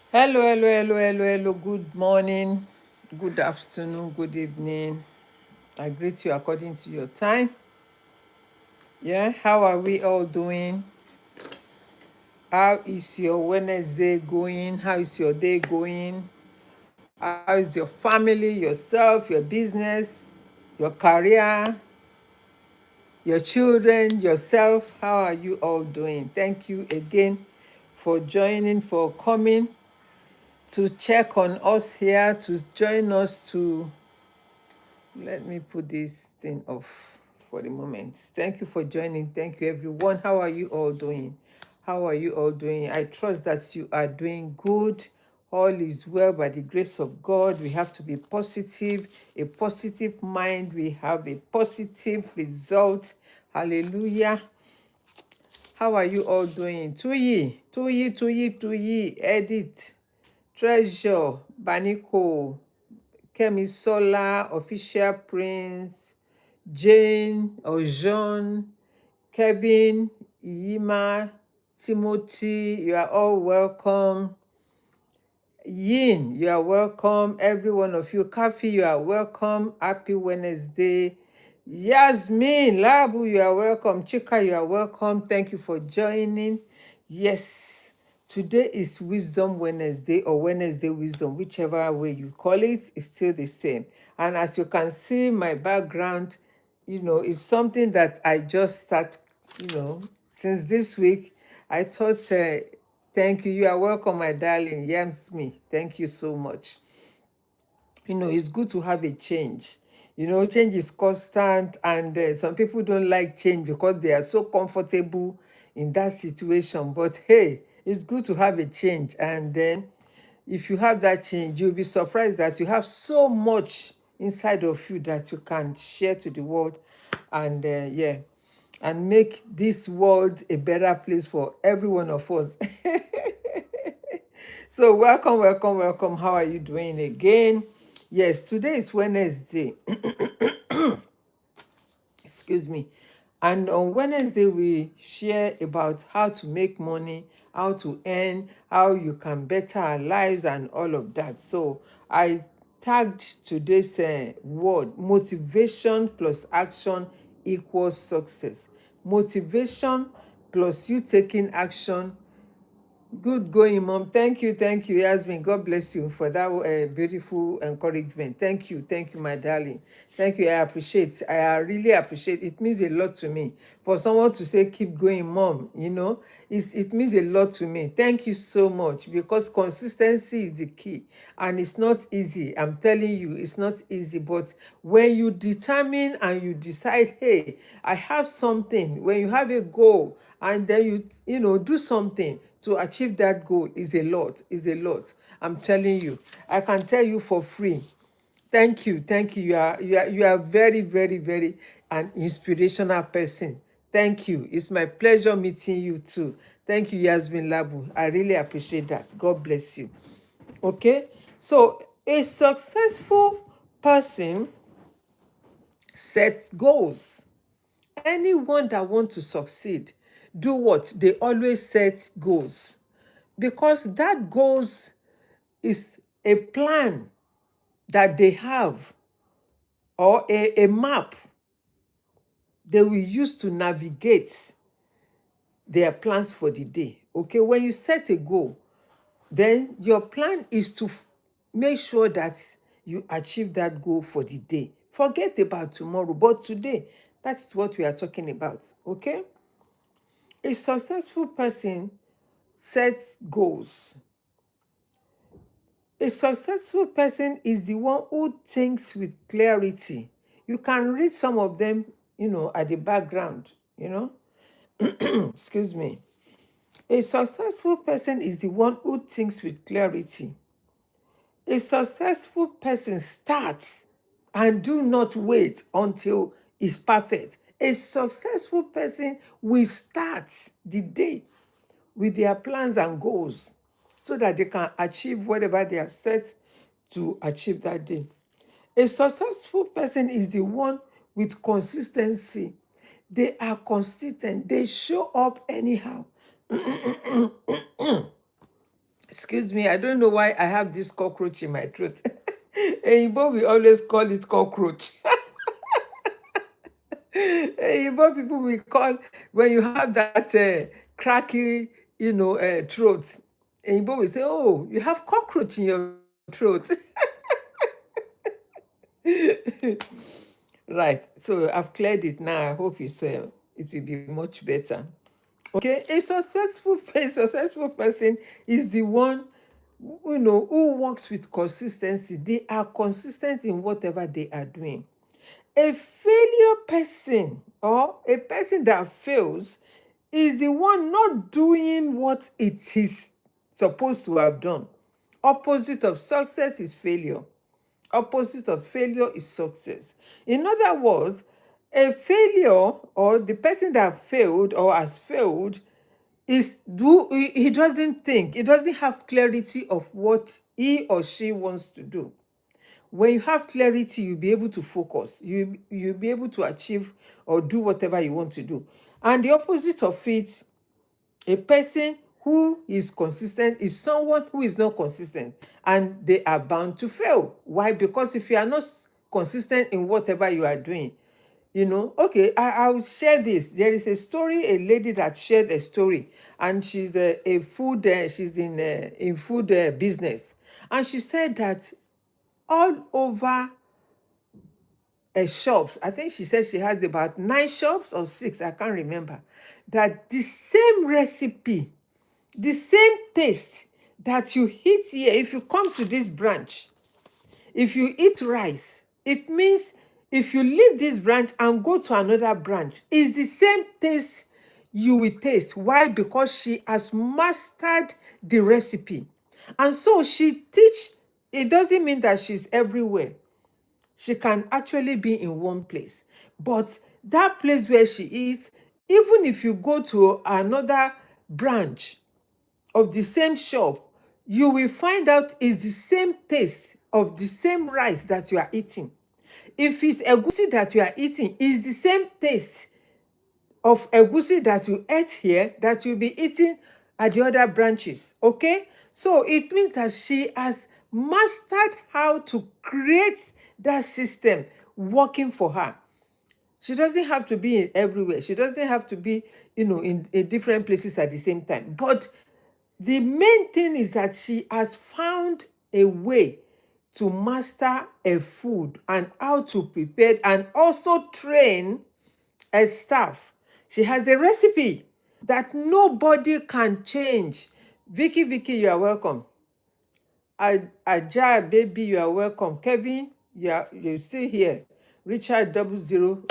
Hello, hello, hello, hello, hello. Good morning, good afternoon, good evening. I greet you according to your time. Yeah, how are we all doing? How is your Wednesday going? How is your day going? How is your family, yourself, your business, your career, your children, yourself? How are you all doing? Thank you again for joining, for coming to check on us here, to join us to let me put this thing off for the moment. Thank you for joining. Thank you, everyone. How are you all doing? How are you all doing? I trust that you are doing good. All is well by the grace of God. We have to be positive, a positive mind. We have a positive result. Hallelujah. How are you all doing? Tuyi, Edith, Treasure, Baniko, Kemisola, Official Prince, Jane or Jean, Kevin, Yima, Timothy, you are all welcome. Yin, you are welcome. Every one of you. Kafi, you are welcome. Happy Wednesday. Yasmin, Labu, you are welcome. Chika, you are welcome. Thank you for joining. Yes, today is Wisdom Wednesday or Wednesday Wisdom, whichever way you call it, it's still the same. And as you can see, my background, it's something that I just start, since this week. I thought, thank you. You are welcome, my darling. Yams me. Thank you so much. It's good to have a change. Change is constant, and some people don't like change because they are so comfortable in that situation. But hey, it's good to have a change. And then, if you have that change, you'll be surprised that you have so much inside of you that you can share to the world, and yeah, and make this world a better place for every one of us. So welcome, welcome, welcome. How are you doing again? Yes, today is Wednesday. Excuse me. And on Wednesday, we share about how to make money, how to earn, how you can better our lives, and all of that. So I tagged today's word: motivation plus action equals success. Motivation plus you taking action. Good going, Mom. Thank you, Yasmin. God bless you for that beautiful encouragement. Thank you, my darling. Thank you. I appreciate. I really appreciate. It means a lot to me for someone to say, "Keep going, Mom." It means a lot to me. Thank you so much, because consistency is the key, and it's not easy. I'm telling you, it's not easy. But when you determine and you decide, hey, I have something. When you have a goal and then you do something to achieve that goal, is a lot. I'm telling you, I can tell you for free. Thank you. You are very, very, very an inspirational person. Thank you. It's my pleasure meeting you too. Thank you, Yasmin Labu. I really appreciate that. God bless you. Okay, so a successful person sets goals. Anyone that wants to succeed, do what? They always set goals, because that goals is a plan that they have, or a map they will use to navigate their plans for the day. Okay, when you set a goal, then your plan is to make sure that you achieve that goal for the day. Forget about tomorrow, but today, that's what we are talking about. Okay, a successful person sets goals. A successful person is the one who thinks with clarity. You can read some of them, at the background, excuse me. A successful person is the one who thinks with clarity. A successful person starts and do not wait until it's perfect. A successful person will start the day with their plans and goals so that they can achieve whatever they have set to achieve that day. A successful person is the one with consistency. They are consistent. They show up anyhow. Excuse me, I don't know why I have this cockroach in my throat. But we always call it cockroach. But people will call when you have that cracky, throat. But will say, "Oh, you have cockroach in your throat." Right. So I've cleared it now. I hope it will be much better. Okay, a successful person is the one who works with consistency. They are consistent in whatever they are doing. A failure person or a person that fails is the one not doing what it is supposed to have done. Opposite of success is failure. Opposite of failure is success. In other words, a failure or the person that failed or has failed he doesn't think, he doesn't have clarity of what he or she wants to do. When you have clarity, you'll be able to focus. You'll be able to achieve or do whatever you want to do. And the opposite of it, a person who is consistent is someone who is not consistent, and they are bound to fail. Why? Because if you are not consistent in whatever you are doing, okay, I'll share this. There is a story, a lady that shared a story, and she's a food, she's in food business. And she said that all over shops, I think she said she has about 9 shops or six, I can't remember, that the same recipe, the same taste that you eat here, if you come to this branch, if you eat rice, it means if you leave this branch and go to another branch, it's the same taste you will taste. Why? Because she has mastered the recipe. And so she teach, it doesn't mean that she's everywhere. She can actually be in one place. But that place where she is, even if you go to another branch of the same shop, you will find out it's the same taste of the same rice that you are eating. If it's egusi that you are eating, it's the same taste of egusi that you ate here that you'll be eating at the other branches. Okay? So it means that she has mastered how to create that system working for her. She doesn't have to be everywhere. She doesn't have to be, in different places at the same time. But the main thing is that she has found a way to master a food and how to prepare and also train a staff. She has a recipe that nobody can change. Vicky, you are welcome. Aja, baby, you are welcome. Kevin, you're still here. Richard 007.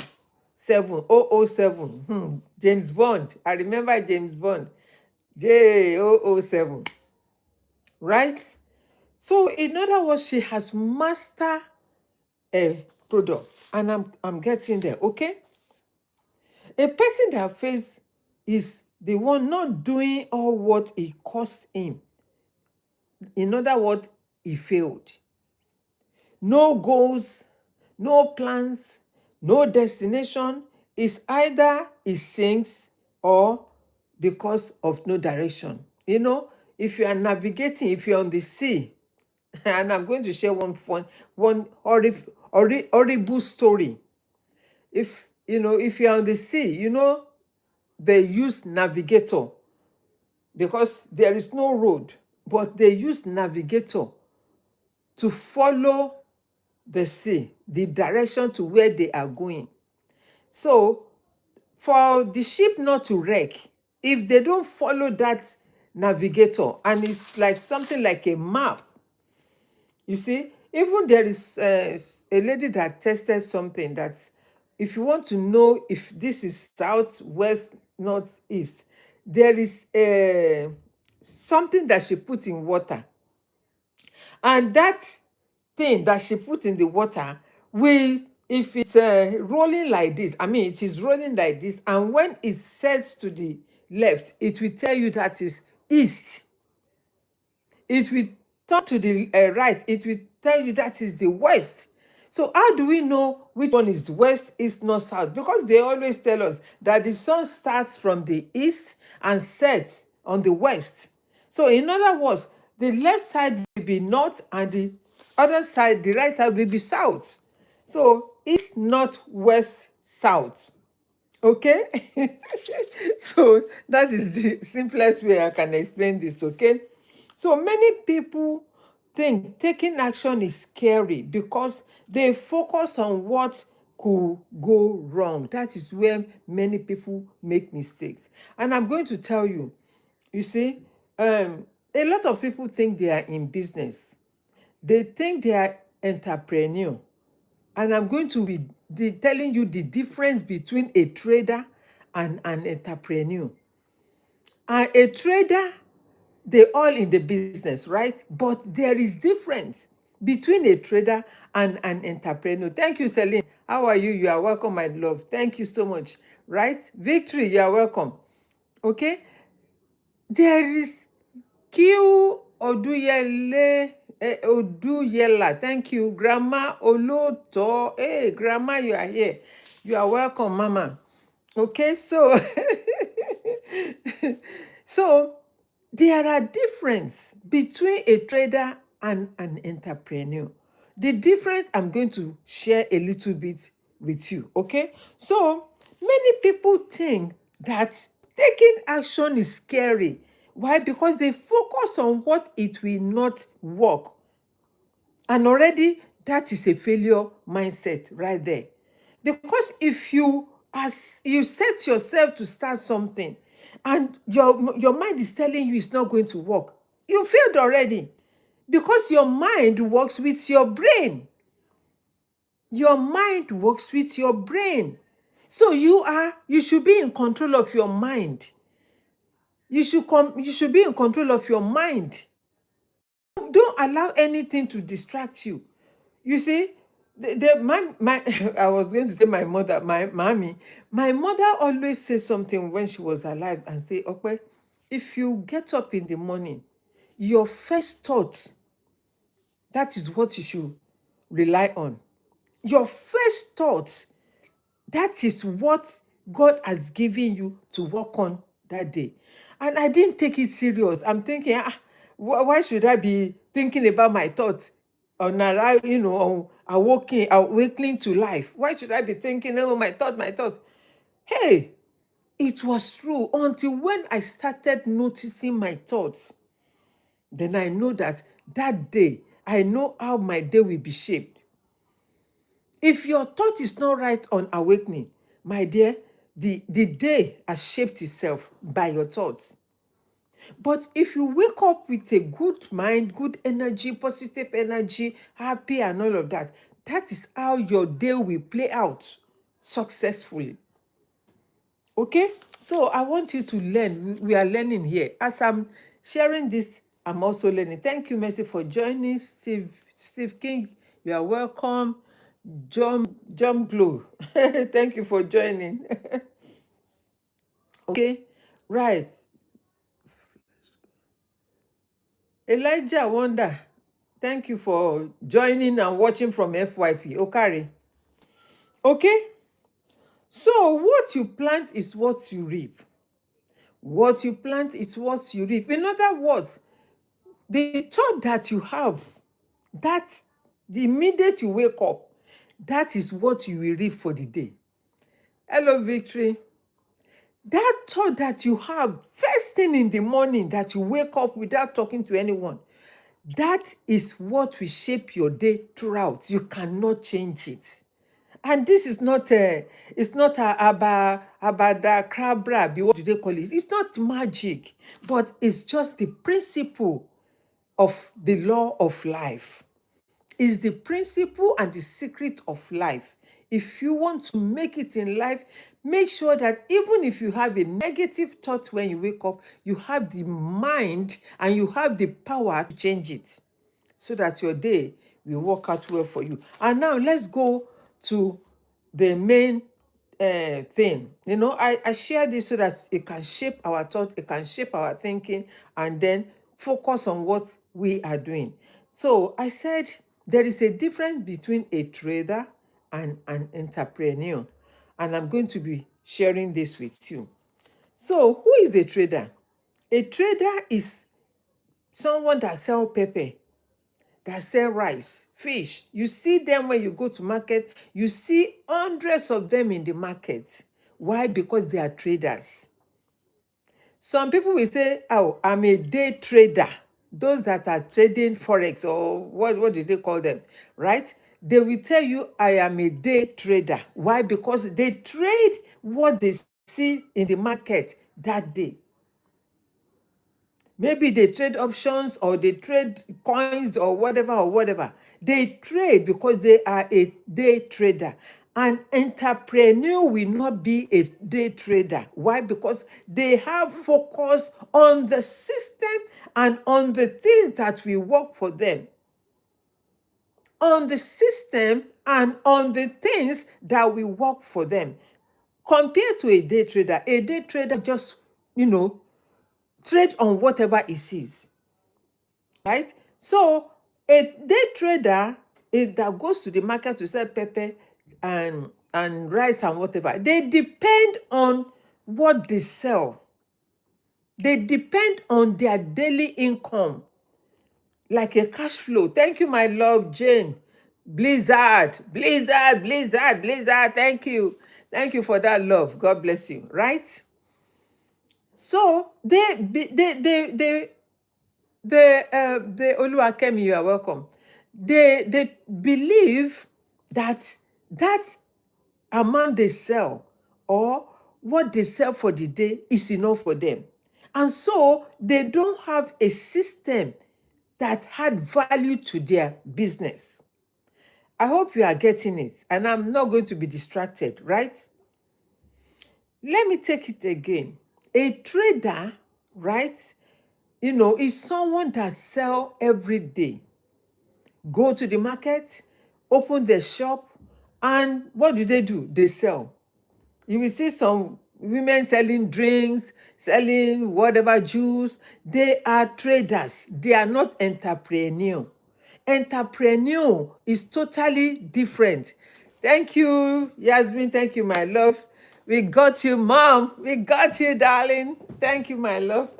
James Bond. I remember James Bond. J007. Right? So in other words, she has mastered a product. And I'm getting there, okay? A person that fails is the one not doing all what it cost him. In other words, he failed. No goals, no plans, no destination. Is either it sinks or because of no direction. If you are navigating, if you're on the sea, and I'm going to share one horrible story. If you're on the sea, they use navigator because there is no road, but they use navigator to follow the sea, the direction to where they are going. So for the ship not to wreck, if they don't follow that navigator, and it's like something like a map, you see, even there is a lady that tested something that if you want to know if this is south, west, north, east, there is something that she put in water. And that thing that she put in the water will, if it's rolling like this, I mean, it is rolling like this, and when it sets to the left, it will tell you that is east. It will turn to the right, it will tell you that is the west. So how do we know which one is west, east, north, south? Because they always tell us that the sun starts from the east and sets on the west. So in other words, The left side will be north, and the other side, the right side, will be south. So east, north, west, south. Okay. So that is the simplest way I can explain this. Okay. So many people think taking action is scary because they focus on what could go wrong. That is where many people make mistakes. And I'm going to tell you, you see, a lot of people think they are in business. They think they are entrepreneur. And I'm going to be telling you the difference between a trader and an entrepreneur. And a trader, they all in the business, right? But there is difference between a trader and an entrepreneur. Thank you, Celine. How are you? You are welcome, my love. Thank you so much. Right? Victory, you are welcome. Okay? There is Q Oduyele, Oduyela. Thank you. Grandma Oloto. Hey, Grandma, you are here. You are welcome, Mama. Okay, so so there are difference between a trader and an entrepreneur. The difference I'm going to share a little bit with you. Okay, so many people think that taking action is scary. Why? Because they focus on what it will not work. And already that is a failure mindset right there. Because if you, as you set yourself to start something and your mind is telling you it's not going to work, you failed already. Because your mind works with your brain. Your mind works with your brain. So you should be in control of your mind. You should be in control of your mind. Don't allow anything to distract you. You see, my I was going to say my mother, my mommy. My mother always says something when she was alive and say, okay, if you get up in the morning, your first thought, that is what you should rely on. Your first thought, that is what God has given you to work on that day. And I didn't take it serious. I'm thinking, why should I be thinking about my thoughts on on awakening to life? Why should I be thinking, oh, my thought, my thought? Hey, it was true until when I started noticing my thoughts. Then I know that day, I know how my day will be shaped. If your thought is not right on awakening, my dear, the day has shaped itself by your thoughts. But if you wake up with a good mind, good energy, positive energy, happy and all of that, that is how your day will play out successfully. Okay? So I want you to learn. We are learning here. As I'm sharing this, I'm also learning. Thank you, Mercy, for joining. Steve King, you are welcome. Jump Glow. Thank you for joining. Okay, right. Elijah Wonder, thank you for joining and watching from FYP. Okari. Okay, so what you plant is what you reap. What you plant is what you reap. In other words, the thought that you have, that the minute you wake up, that is what you will reap for the day. Hello, Victory. That thought that you have first thing in the morning, that you wake up without talking to anyone, that is what will shape your day throughout. You cannot change it. And this is not it's not about the crabra. What do they call it? It's not magic, but it's just the principle of the law of life. Is the principle and the secret of life. If you want to make it in life, make sure that even if you have a negative thought when you wake up, you have the mind and you have the power to change it so that your day will work out well for you. And now let's go to the main thing. I share this so that it can shape our thought, it can shape our thinking, and then focus on what we are doing. So I said there is a difference between a trader and an entrepreneur, and I'm going to be sharing this with you. So who is a trader? A trader is someone that sell pepper, that sell rice, fish. You see them when you go to market, you see hundreds of them in the market. Why? Because they are traders. Some people will say, oh, I'm a day trader. Those that are trading Forex, or what do they call them, right? They will tell you, I am a day trader. Why? Because they trade what they see in the market that day. Maybe they trade options or they trade coins or whatever. They trade because they are a day trader. An entrepreneur will not be a day trader. Why? Because they have focus on the system and on the things that will work for them. On the system and on the things that will work for them. Compared to a day trader just, trade on whatever he sees. Right? So a day trader that goes to the market to sell pepper and rice and whatever, they depend on what they sell. They depend on their daily income, like a cash flow. Thank you, my love, Jane. Blizzard. Thank you. Thank you for that love. God bless you. Right? So the Oluwakemi, you are welcome. They believe that amount they sell or what they sell for the day is enough for them. And so they don't have a system that had value to their business. I hope you are getting it, and I'm not going to be distracted, right? Let me take it again. A trader, right, is someone that sell every day. Go to the market, open the shop, and what do? They sell. You will see some women selling drinks, selling whatever juice. They are traders. They are not entrepreneur. Entrepreneur is totally different. Thank you, Yasmin. Thank you, my love. We got you, mom. We got you, darling. Thank you, my love.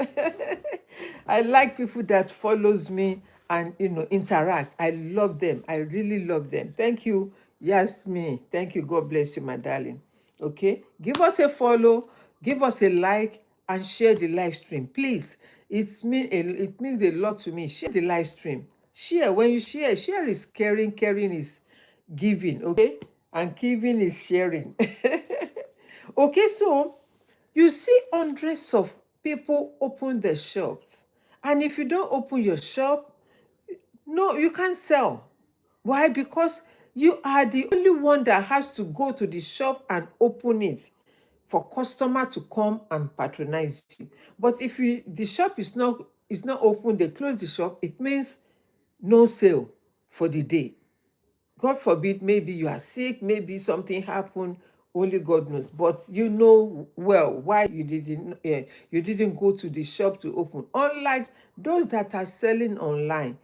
I like people that follows me and interact. I love them. I really love them. Thank you, Yasmin. Thank you. God bless you, my darling. Okay, give us a follow, give us a like, and share the live stream, please. It means a lot to me. Share the live stream. Share. When you share is caring, caring is giving. Okay, and giving is sharing. Okay, so you see hundreds of people open their shops, and if you don't open your shop, no, you can't sell. Why? Because you are the only one that has to go to the shop and open it for customer to come and patronize you. But if the shop is not open, they close the shop, it means no sale for the day. God forbid, maybe you are sick, maybe something happened, only God knows. But you know well why you didn't go to the shop to open. Unlike those that are selling online,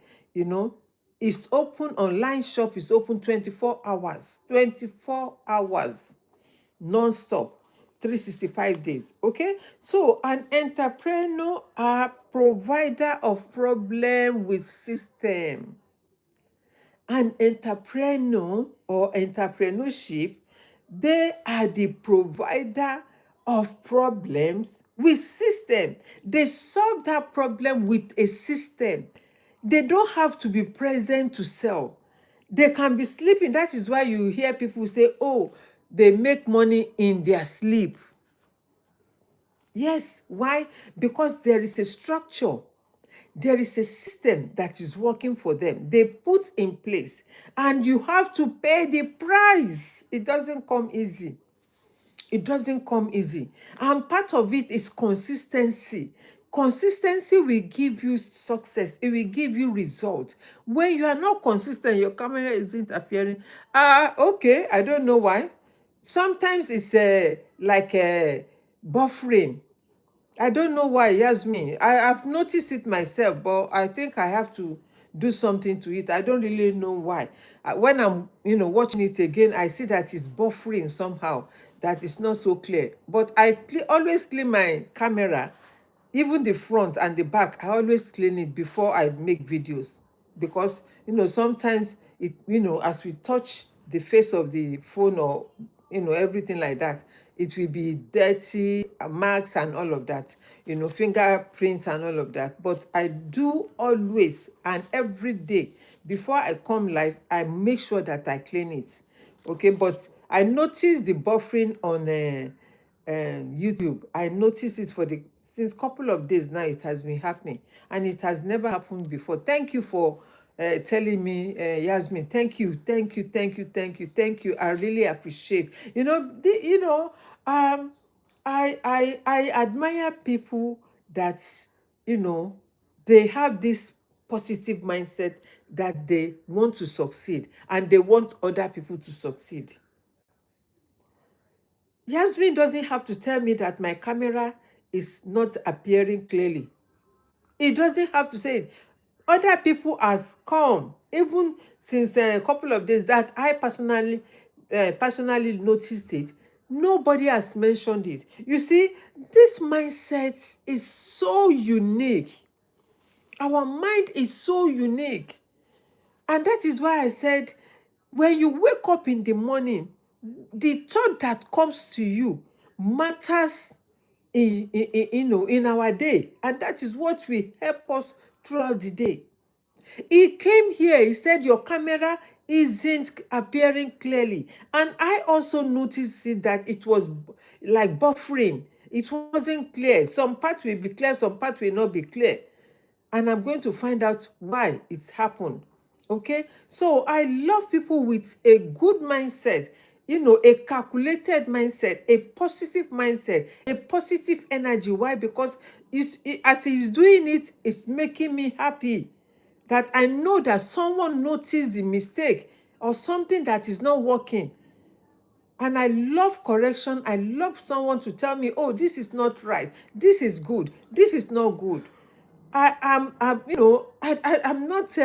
it's open, online shop is open 24 hours, 24 hours, non-stop, 365 days. Okay, so an entrepreneur, a provider of problem with system. An entrepreneur or entrepreneurship, they are the provider of problems with system. They solve that problem with a system. They don't have to be present to sell. They can be sleeping. That is why you hear people say, oh, they make money in their sleep. Yes, why? Because there is a structure. There is a system that is working for them. They put in place, and you have to pay the price. It doesn't come easy. It doesn't come easy. And part of it is consistency. Consistency will give you success. It will give you results. When you are not consistent, your camera isn't appearing. Okay, I don't know why. Sometimes it's like a buffering. I don't know why, Yasmin. I've noticed it myself, but I think I have to do something to it. I don't really know why. When I'm, watching it again, I see that it's buffering somehow, that it's not so clear. But I always clean my camera Even the front and the back, I always clean it before I make videos, because sometimes as we touch the face of the phone, or everything like that, it will be dirty, marks and all of that, fingerprints and all of that. But I do always and every day before I come live, I make sure that I clean it. Okay, but I noticed the buffering on YouTube. I noticed it for the since couple of days now. It has been happening, and it has never happened before. Thank you for telling me, Yasmin. Thank you, thank you, thank you, thank you, thank you. I really appreciate. I admire people that you know they have this positive mindset, that they want to succeed and they want other people to succeed. Yasmin doesn't have to tell me that my camera is not appearing clearly. It doesn't have to say it. Other people has come, even since a couple of days, that I personally noticed it. Nobody has mentioned it. You see, this mindset is so unique. Our mind is so unique. And that is why I said, when you wake up in the morning, the thought that comes to you matters in our day. And that is what will help us throughout the day. He came here, he said, your camera isn't appearing clearly. And I also noticed it, that it was like buffering. It wasn't clear. Some parts will be clear, some parts will not be clear. And I'm going to find out why it's happened. Okay, so I love people with a good mindset, a calculated mindset, a positive mindset, a positive energy. Why? Because as he's doing it, it's making me happy, that I know that someone noticed the mistake or something that is not working. And I love correction. I love someone to tell me, oh, this is not right. This is good. This is not good. I'm not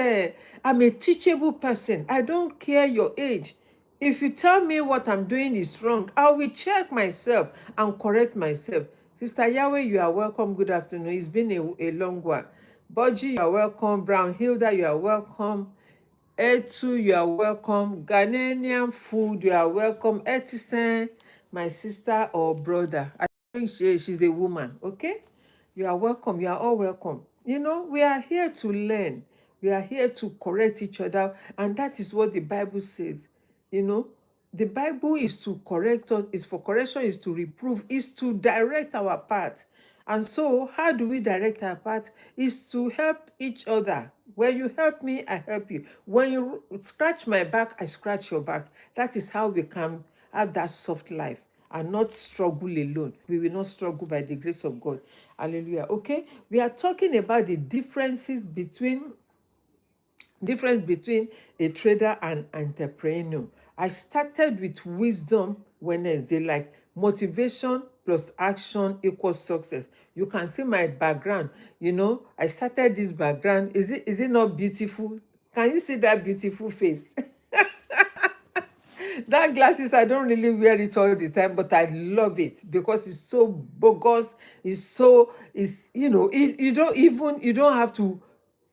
I'm a teachable person. I don't care your age. If you tell me what I'm doing is wrong, I will check myself and correct myself. Sister Yahweh, you are welcome. Good afternoon. It's been a long while. Budgie, you are welcome. Brown Hilda, you are welcome. Etu, you are welcome. Ghanaian food, you are welcome. Etisen, my sister or brother. I think she's a woman, okay? You are welcome. You are all welcome. We are here to learn. We are here to correct each other. And that is what the Bible says. You know, the Bible is to correct us, is for correction, is to reprove, is to direct our path. And so, how do we direct our path? Is to help each other. When you help me, I help you. When you scratch my back, I scratch your back. That is how we can have that soft life and not struggle alone. We will not struggle by the grace of God. Hallelujah. Okay? We are talking about the difference between a trader and entrepreneur. I started with wisdom Wednesday, like motivation plus action equals success. You can see my background. I started this background. Is it not beautiful? Can you see that beautiful face? That glasses, I don't really wear it all the time, but I love it because it's so bogus. You don't have to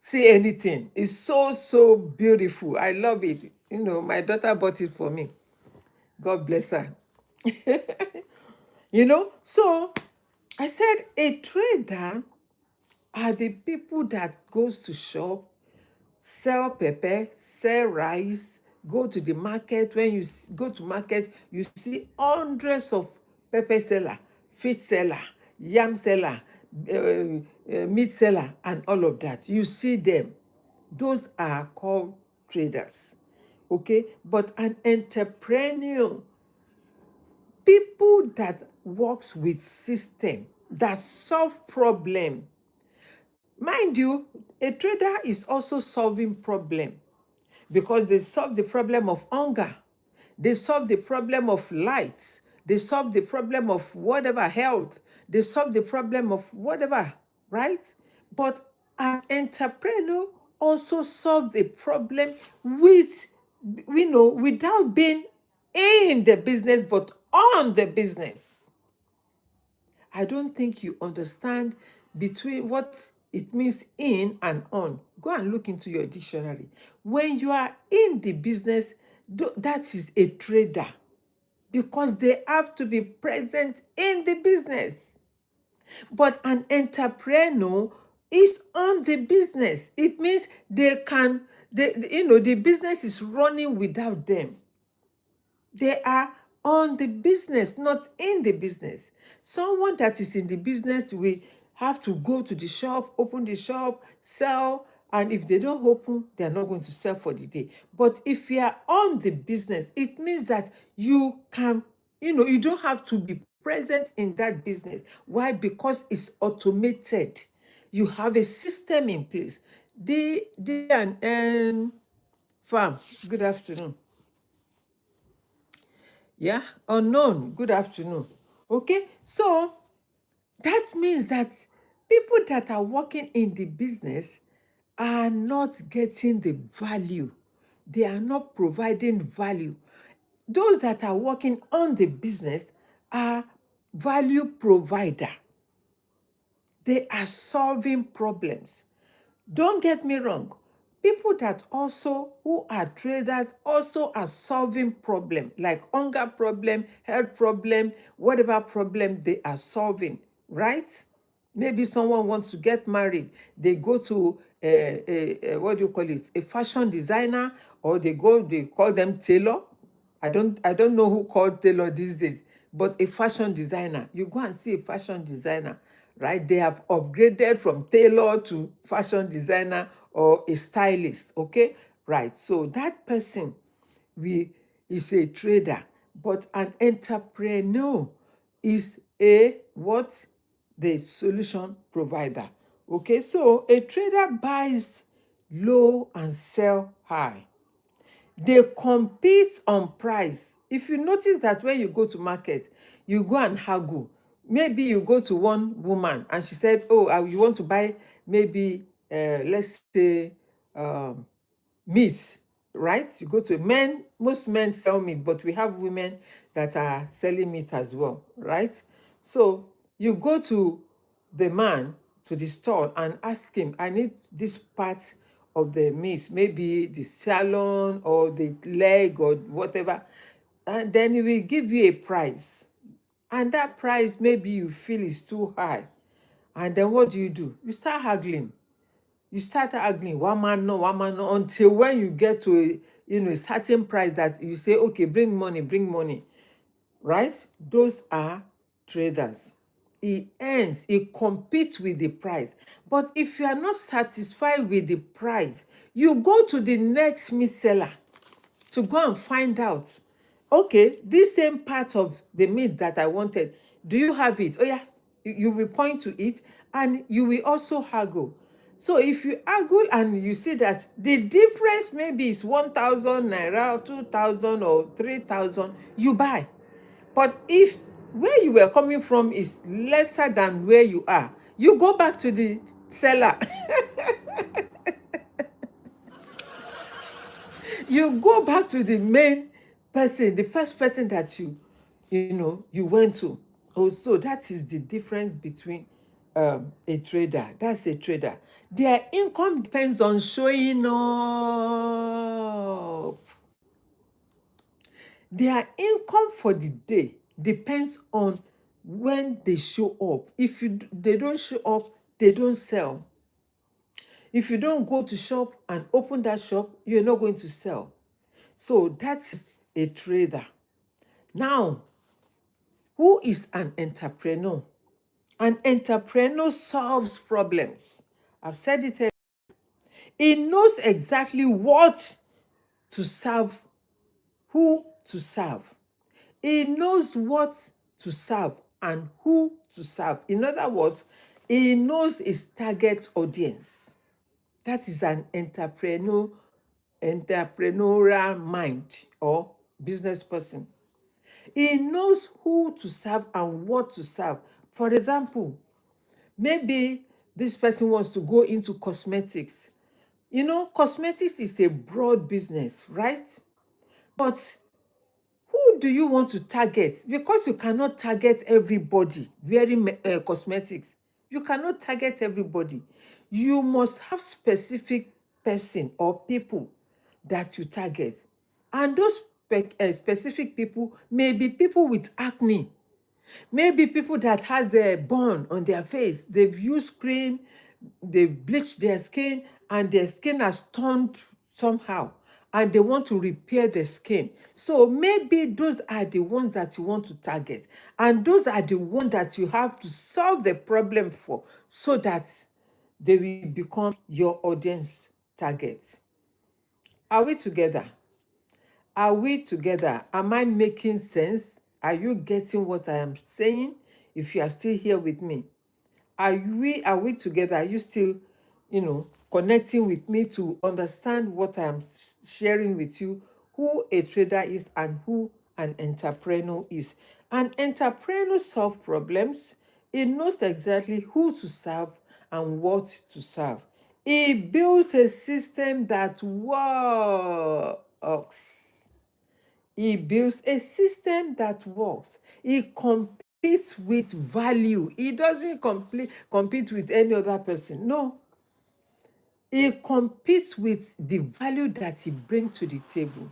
say anything. It's so beautiful. I love it. My daughter bought it for me. God bless her. So I said a trader are the people that goes to shop, sell pepper, sell rice, go to the market. When you go to market, you see hundreds of pepper seller, fish seller, yam seller, meat seller, and all of that. You see them. Those are called traders. Okay, but an entrepreneur, people that works with system, that solve problem. Mind you, a trader is also solving problem, because they solve the problem of hunger, they solve the problem of light, they solve the problem of whatever health, they solve the problem of whatever, right? But an entrepreneur also solve the problem with, without being in the business, but on the business. I don't think you understand between what it means in and on. Go and look into your dictionary. When you are in the business, that is a trader, because they have to be present in the business. But an entrepreneur is on the business. It means the business is running without them. They are on the business, not in the business. Someone that is in the business will have to go to the shop, open the shop, sell, and if they don't open, they are not going to sell for the day. But if you are on the business, it means that you can, you don't have to be present in that business. Why? Because it's automated. You have a system in place. The farm, good afternoon. Yeah, unknown, good afternoon. Okay, so that means that people that are working in the business are not getting the value. They are not providing value. Those that are working on the business are value provider. They are solving problems. Don't get me wrong. People that also who are traders also are solving problem, like hunger problem, health problem, whatever problem they are solving, right? Maybe someone wants to get married. They go to what do you call it? A fashion designer, or they call them tailor. I don't know who called tailor these days, but a fashion designer. You go and see a fashion designer, right? They have upgraded from tailor to fashion designer or a stylist. Okay, right. So that person we is a trader, but an entrepreneur is a what? The solution provider. Okay, so a trader buys low and sell high. They compete on price. If you notice that when you go to market, you go and haggle. Maybe you go to one woman and she said, oh, you want to buy maybe, let's say, um, meat, right? You go to men, most men sell meat, but we have women that are selling meat as well, right? So you go to the man, to the store, and ask him, I need this part of the meat, maybe the sirloin or the leg or whatever, and then he will give you a price. And that price maybe you feel is too high. And then what do? You start haggling. You start haggling, one man no, until when you get to a certain price that you say, okay, bring money, right? Those are traders. He earns, he competes with the price. But if you are not satisfied with the price, you go to the next meat seller to go and find out, okay, this same part of the meat that I wanted, do you have it? Oh yeah, you will point to it, and you will also haggle. So if you haggle and you see that the difference maybe is 1,000 naira, 2,000 or 3,000, you buy. But if where you were coming from is lesser than where you are, you go back to the seller. You go back to the main person, the first person that you went to. Also, that is the difference between a trader. That's a trader. Their income depends on showing up. Their income for the day depends on when they show up. If they don't show up, they don't sell. If you don't go to shop and open that shop, you're not going to sell. So that is a trader. Now, who is an entrepreneur? An entrepreneur solves problems. I've said it earlier. He knows exactly what to serve, who to serve. He knows what to serve and who to serve. In other words, he knows his target audience. That is an entrepreneurial mind or business person. He knows who to serve and what to serve. For example, maybe this person wants to go into cosmetics. Cosmetics is a broad business, right? But who do you want to target? Because you cannot target everybody wearing cosmetics. You cannot target everybody. You must have specific person or people that you target. And those specific people may be people with acne, maybe people that has a burn on their face. They've used cream, they've bleached their skin, and their skin has turned somehow, and they want to repair the skin. So maybe those are the ones that you want to target, and those are the ones that you have to solve the problem for, so that they will become your audience target. Are we together? Are we together? Am I making sense? Are you getting what I am saying? If you are still here with me, are we together? Are you still, connecting with me to understand what I am sharing with you, who a trader is and who an entrepreneur is? An entrepreneur solves problems. He knows exactly who to serve and what to serve. He builds a system that works. He builds a system that works. He competes with value. He doesn't compete with any other person. No, he competes with the value that he brings to the table.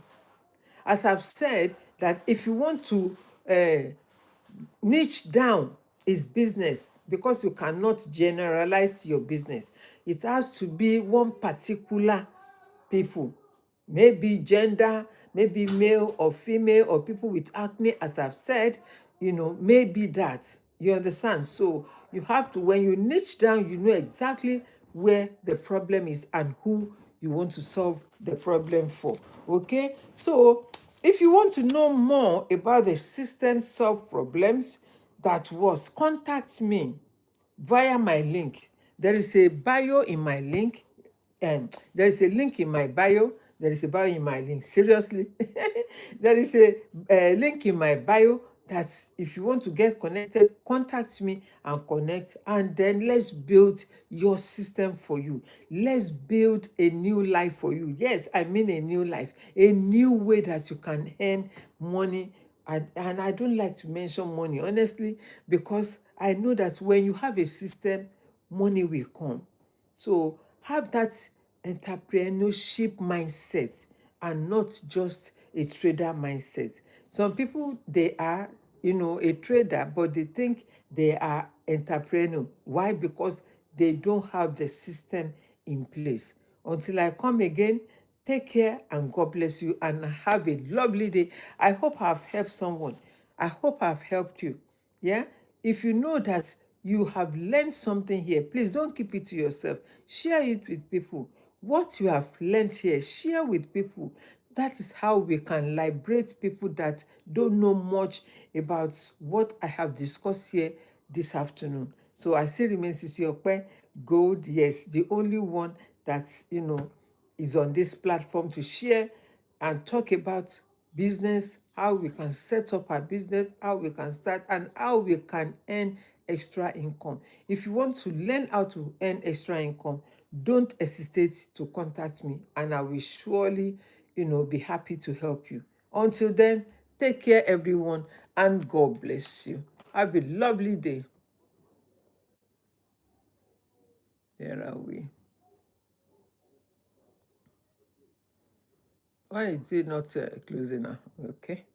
As I've said, that if you want to niche down is business, because you cannot generalize your business. It has to be one particular people, maybe gender, maybe male or female, or people with acne, as I've said, maybe that. You understand? So you have to, when you niche down, you know exactly where the problem is and who you want to solve the problem for. Okay? So if you want to know more about the system solve problems that was, contact me via my link. There is a bio in my link. There is a link in my bio. There is a bio in my link. Seriously. There is a link in my bio that if you want to get connected, contact me and connect. And then let's build your system for you. Let's build a new life for you. Yes, I mean a new life, a new way that you can earn money. And I don't like to mention money, honestly, because I know that when you have a system, money will come. So have that entrepreneurship mindset and not just a trader mindset. Some people, they are, a trader, but they think they are entrepreneur. Why? Because they don't have the system in place. Until I come again, take care and God bless you and have a lovely day. I hope I've helped someone. I hope I've helped you. Yeah? If you know that you have learned something here, please don't keep it to yourself. Share it with people. What you have learned here, share with people. That is how we can liberate people that don't know much about what I have discussed here this afternoon. So I still remain Sisi Okpe Gold, yes, the only one that, is on this platform to share and talk about business, how we can set up our business, how we can start, and how we can earn extra income. If you want to learn how to earn extra income, don't hesitate to contact me, and I will surely, be happy to help you. Until then, take care, everyone, and God bless you. Have a lovely day. Here are we. Why is it not closing now? Okay.